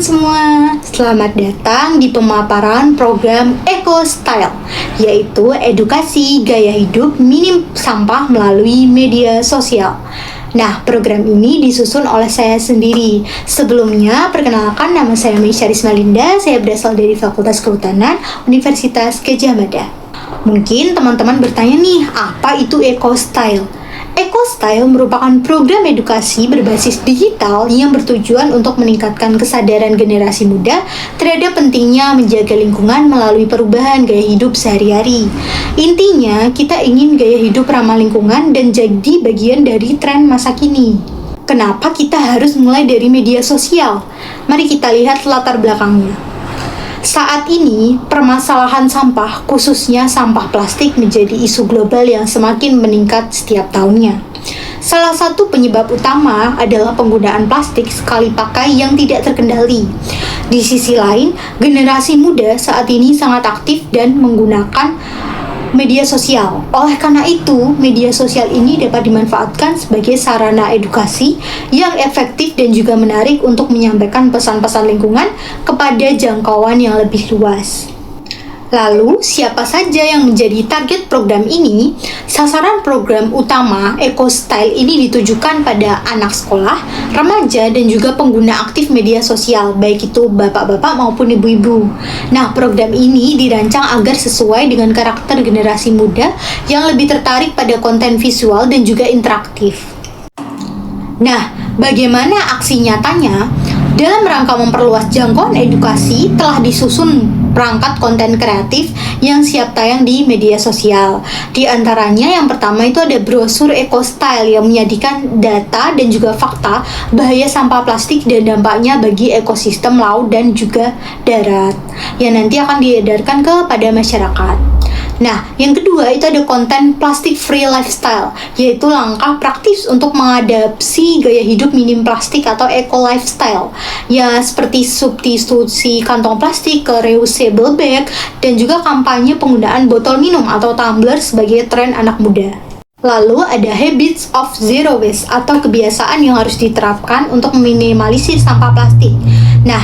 semua, selamat datang di pemaparan program Eco Style, yaitu edukasi gaya hidup minim sampah melalui media sosial. Nah, program ini disusun oleh saya sendiri. Sebelumnya, perkenalkan, nama saya Meisha Rismalinda, saya berasal dari Fakultas Kehutanan Universitas Gadjah Mada. Mungkin teman-teman bertanya nih, apa itu Eco Style? Eco Style merupakan program edukasi berbasis digital yang bertujuan untuk meningkatkan kesadaran generasi muda terhadap pentingnya menjaga lingkungan melalui perubahan gaya hidup sehari-hari. Intinya, kita ingin gaya hidup ramah lingkungan dan jadi bagian dari tren masa kini. Kenapa kita harus mulai dari media sosial? Mari kita lihat latar belakangnya. Saat ini, permasalahan sampah, khususnya sampah plastik, menjadi isu global yang semakin meningkat setiap tahunnya. Salah satu penyebab utama adalah penggunaan plastik sekali pakai yang tidak terkendali. Di sisi lain, generasi muda saat ini sangat aktif dan menggunakan media sosial. Oleh karena itu, media sosial ini dapat dimanfaatkan sebagai sarana edukasi yang efektif dan juga menarik untuk menyampaikan pesan-pesan lingkungan kepada jangkauan yang lebih luas. Lalu, siapa saja yang menjadi target program ini? Sasaran program utama Eco Style ini ditujukan pada anak sekolah, remaja, dan juga pengguna aktif media sosial, baik itu bapak-bapak maupun ibu-ibu. Nah, program ini dirancang agar sesuai dengan karakter generasi muda yang lebih tertarik pada konten visual dan juga interaktif. Nah, bagaimana aksi nyatanya? Dalam rangka memperluas jangkauan edukasi, telah disusun perangkat konten kreatif yang siap tayang di media sosial. Di antaranya yang pertama itu ada brosur Eco Style yang menyajikan data dan juga fakta bahaya sampah plastik dan dampaknya bagi ekosistem laut dan juga darat, yang nanti akan diedarkan kepada masyarakat. Nah, yang kedua itu ada konten plastic free lifestyle, yaitu langkah praktis untuk mengadapsi gaya hidup minim plastik atau eco lifestyle. Ya, seperti substitusi kantong plastik ke reusable bag dan juga kampanye penggunaan botol minum atau tumbler sebagai tren anak muda. Lalu ada habits of zero waste atau kebiasaan yang harus diterapkan untuk meminimalisir sampah plastik. Nah,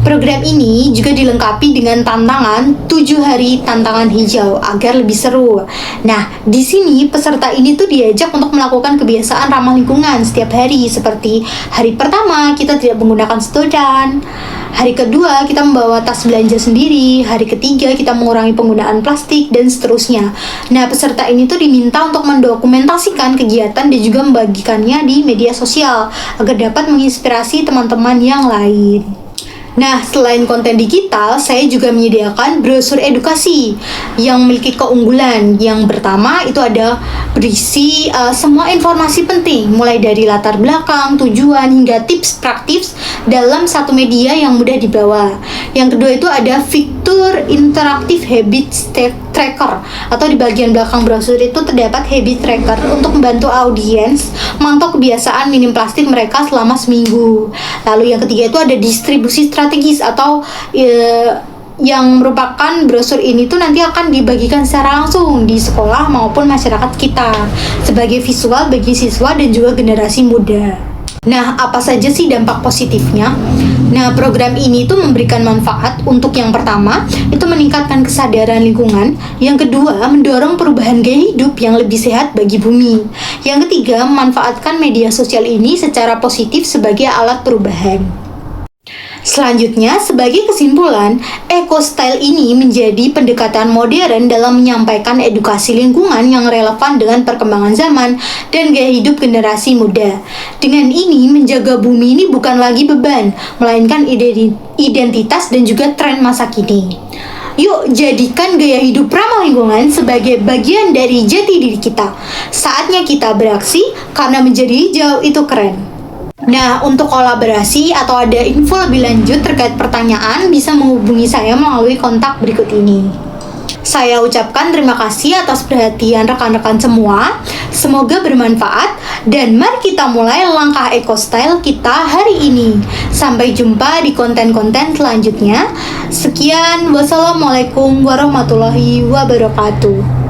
program ini juga dilengkapi dengan tantangan 7 hari tantangan hijau agar lebih seru. Nah, di sini peserta ini tuh diajak untuk melakukan kebiasaan ramah lingkungan setiap hari, seperti hari pertama kita tidak menggunakan sedotan, hari kedua kita membawa tas belanja sendiri, hari ketiga kita mengurangi penggunaan plastik, dan seterusnya. Nah, peserta ini tuh diminta untuk mendokumentasikan kegiatan dan juga membagikannya di media sosial agar dapat menginspirasi teman-teman yang lain. Nah, selain konten digital, saya juga menyediakan brosur edukasi yang memiliki keunggulan. Yang pertama itu ada berisi semua informasi penting, mulai dari latar belakang, tujuan, hingga tips praktis dalam satu media yang mudah dibawa. Yang kedua itu ada fitur interaktif habit tracker, atau di bagian belakang brosur itu terdapat habit tracker untuk membantu audiens memantau kebiasaan minim plastik mereka selama seminggu. Lalu yang ketiga itu ada distribusi strategis, atau yang merupakan brosur ini tuh nanti akan dibagikan secara langsung di sekolah maupun masyarakat kita sebagai visual bagi siswa dan juga generasi muda. Nah, apa saja sih dampak positifnya? Nah, program ini tuh memberikan manfaat untuk yang pertama, itu meningkatkan kesadaran lingkungan. Yang kedua, mendorong perubahan gaya hidup yang lebih sehat bagi bumi. Yang ketiga, memanfaatkan media sosial ini secara positif sebagai alat perubahan. Selanjutnya, sebagai kesimpulan, Eco Style ini menjadi pendekatan modern dalam menyampaikan edukasi lingkungan yang relevan dengan perkembangan zaman dan gaya hidup generasi muda. Dengan ini, menjaga bumi ini bukan lagi beban, melainkan identitas dan juga tren masa kini. Yuk, jadikan gaya hidup ramah lingkungan sebagai bagian dari jati diri kita. Saatnya kita beraksi, karena menjadi hijau itu keren. Nah, untuk kolaborasi atau ada info lebih lanjut terkait pertanyaan, bisa menghubungi saya melalui kontak berikut ini. Saya ucapkan terima kasih atas perhatian rekan-rekan semua. Semoga bermanfaat, dan mari kita mulai langkah Eco Style kita hari ini. Sampai jumpa di konten-konten selanjutnya. Sekian, wassalamualaikum warahmatullahi wabarakatuh.